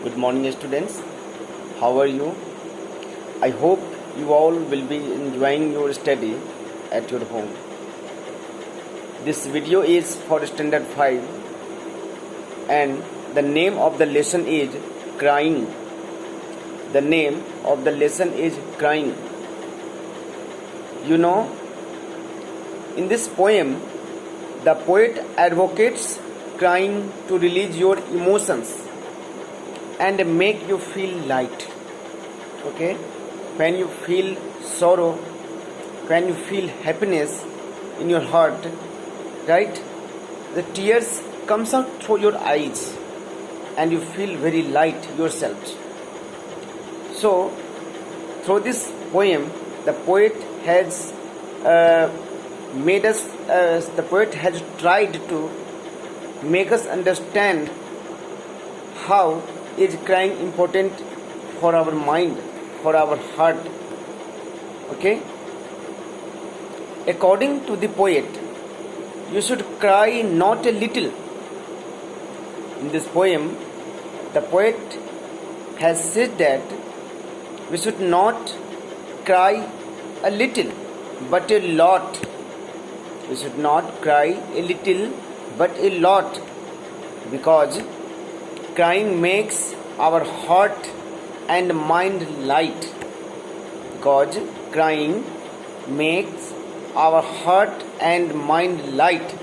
Good morning, students. How are you? I hope you all will be enjoying your study at your home. This video is for Standard 5 and the name of the lesson is Crying. The name of the lesson is Crying. You know, in this poem, the poet advocates crying to release your emotions and make you feel light. Okay, when you feel sorrow, when you feel happiness in your heart, right, the tears comes out through your eyes and you feel very light yourself. So through this poem the poet has tried to make us understand how is crying important for our mind, for our heart. Okay, according to the poet, you should cry not a little. In this poem, the poet has said that we should not cry a little but a lot. We should not cry a little but a lot, because crying makes our heart and mind light. Because crying makes our heart and mind light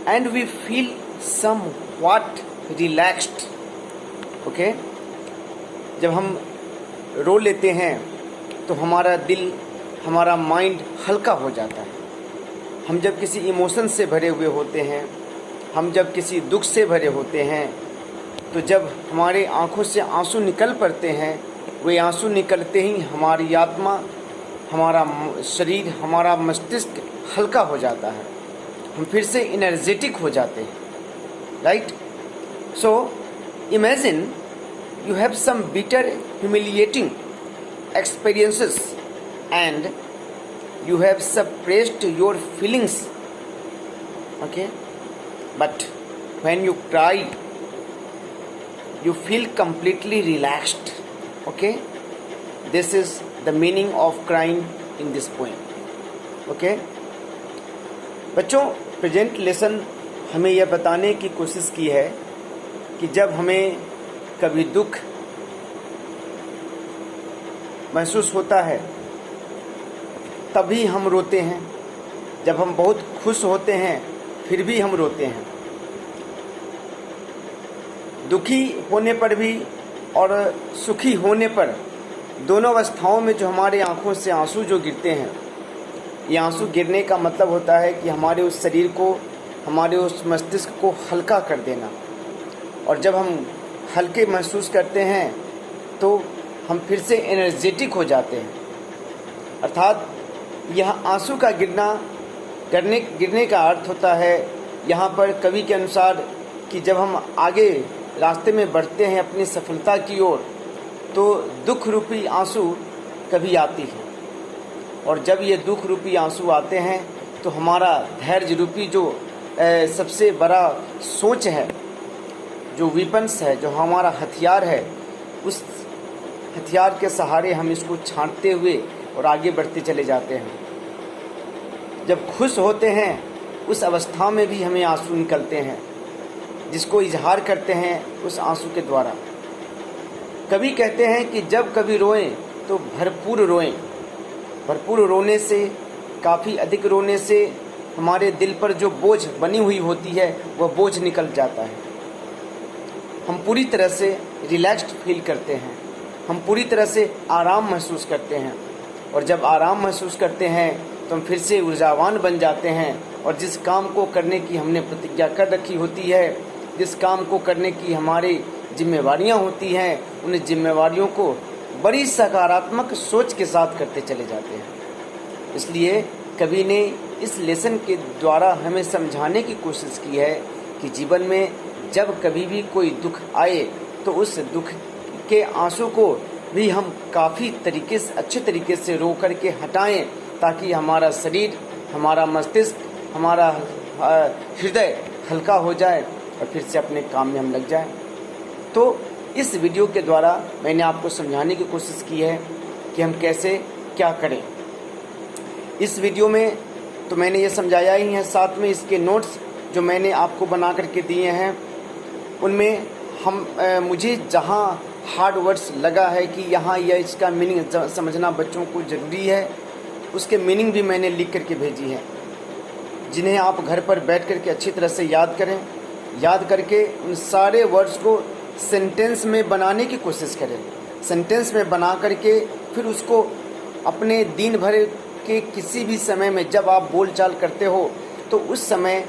and we feel somewhat relaxed. Okay, जब हम रो लेते हैं तो हमारा दिल, हमारा mind हल्का हो जाता है. हम जब किसी इमोशन से भरे हुए होते हैं, हम जब किसी दुख से भरे होते हैं, तो जब हमारे आँखों से आंसू निकल पड़ते हैं, वे आंसू निकलते ही हमारी आत्मा, हमारा शरीर, हमारा मस्तिष्क हल्का हो जाता है. हम फिर से एनर्जेटिक हो जाते हैं. Right? So imagine you have some bitter, humiliating experiences and you have suppressed your feelings. Okay, but when you cry, you feel completely relaxed. Okay, this is the meaning of crying in this poem. Okay, बच्चों, present lesson हमें यह बताने की कोशिश की है कि जब हमें कभी दुख महसूस होता है तभी हम रोते हैं. जब हम बहुत खुश होते हैं फिर भी हम रोते हैं. दुखी होने पर भी और सुखी होने पर, दोनों अवस्थाओं में जो हमारे आंखों से आंसू जो गिरते हैं, ये आंसू गिरने का मतलब होता है कि हमारे उस शरीर को, हमारे उस मस्तिष्क को हल्का कर देना. और जब हम हल्के महसूस करते हैं तो हम फिर से एनर्जेटिक हो जाते हैं. अर्थात यह आंसू का गिरने का अर्थ होता है यहाँ पर कवि के अनुसार कि जब हम आगे रास्ते में बढ़ते हैं अपनी सफलता की ओर, तो दुख रूपी आंसू कभी आती है. और जब ये दुख रूपी आंसू आते हैं तो हमारा धैर्य रूपी जो सबसे बड़ा सोच है, जो वीपन्स है, जो हमारा हथियार है, उस हथियार के सहारे हम इसको छांटते हुए और आगे बढ़ते चले जाते हैं. जब खुश होते हैं उस अवस्था में भी हमें आंसू निकलते हैं, जिसको इजहार करते हैं उस आंसू के द्वारा. कभी कहते हैं कि जब कभी रोएं तो भरपूर रोएं. भरपूर रोने से, काफ़ी अधिक रोने से हमारे दिल पर जो बोझ बनी हुई होती है वह बोझ निकल जाता है. हम पूरी तरह से रिलैक्स्ड फील करते हैं, हम पूरी तरह से आराम महसूस करते हैं. और जब आराम महसूस करते हैं तो हम फिर से ऊर्जावान बन जाते हैं और जिस काम को करने की हमने प्रतिज्ञा कर रखी होती है, जिस काम को करने की हमारी जिम्मेवारियां होती हैं, उन जिम्मेवारियों को बड़ी सकारात्मक सोच के साथ करते चले जाते हैं. इसलिए कवि ने इस लेसन के द्वारा हमें समझाने की कोशिश की है कि जीवन में जब कभी भी कोई दुख आए तो उस दुख के आंसू को भी हम काफ़ी अच्छे तरीके से रो करके हटाएं, ताकि हमारा शरीर, हमारा मस्तिष्क, हमारा हृदय हल्का हो जाए और फिर से अपने काम में हम लग जाएं. तो इस वीडियो के द्वारा मैंने आपको समझाने की कोशिश की है कि हम कैसे क्या करें। इस वीडियो में तो मैंने ये समझाया ही है, साथ में इसके नोट्स जो मैंने आपको बना करके दिए हैं उनमें मुझे जहाँ हार्ड वर्ड्स लगा है कि यहाँ यह इसका मीनिंग समझना बच्चों को ज़रूरी है, उसके मीनिंग भी मैंने लिख करके भेजी है, जिन्हें आप घर पर बैठ करके अच्छी तरह से याद करें। याद करके उन सारे वर्ड्स को सेंटेंस में बनाने की कोशिश करें। सेंटेंस में बना करके फिर उसको अपने दिन भर के किसी भी समय में जब आप बोलचाल करते हो तो उस समय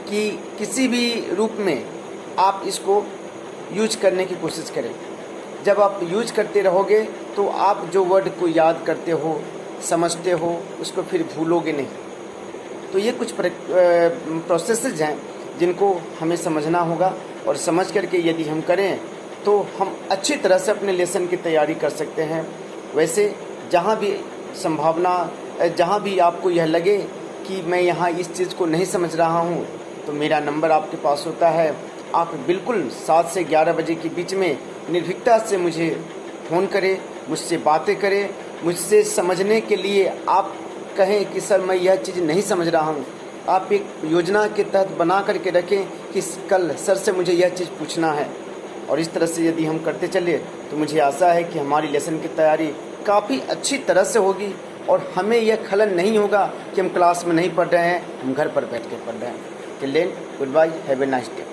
की किसी भी रूप में आप इसको यूज करने की कोशिश करें। जब आप यूज करते रहोगे तो आप जो वर्ड को याद करते हो, समझते हो, उसको फिर भूलोगे नहीं। तो ये कुछ प्रोसेसेस हैं जिनको हमें समझना होगा, और समझ करके यदि हम करें तो हम अच्छी तरह से अपने लेसन की तैयारी कर सकते हैं। वैसे जहाँ भी संभावना, जहाँ भी आपको यह लगे कि मैं यहाँ इस चीज़ को नहीं समझ रहा हूँ, तो मेरा नंबर आपके पास होता है। आप बिल्कुल 7 से 11 बजे के बीच में निर्भीकता से मुझे फ़ोन करें, मुझसे बातें करें, मुझसे समझने के लिए आप कहें कि सर मैं यह चीज़ नहीं समझ रहा हूँ। आप एक योजना के तहत बना करके रखें कि कल सर से मुझे यह चीज़ पूछना है, और इस तरह से यदि हम करते चले तो मुझे आशा है कि हमारी लेसन की तैयारी काफ़ी अच्छी तरह से होगी, और हमें यह खलन नहीं होगा कि हम क्लास में नहीं पढ़ रहे हैं, हम घर पर बैठ कर पढ़ रहे हैं। Till then, good bye, have a nice day.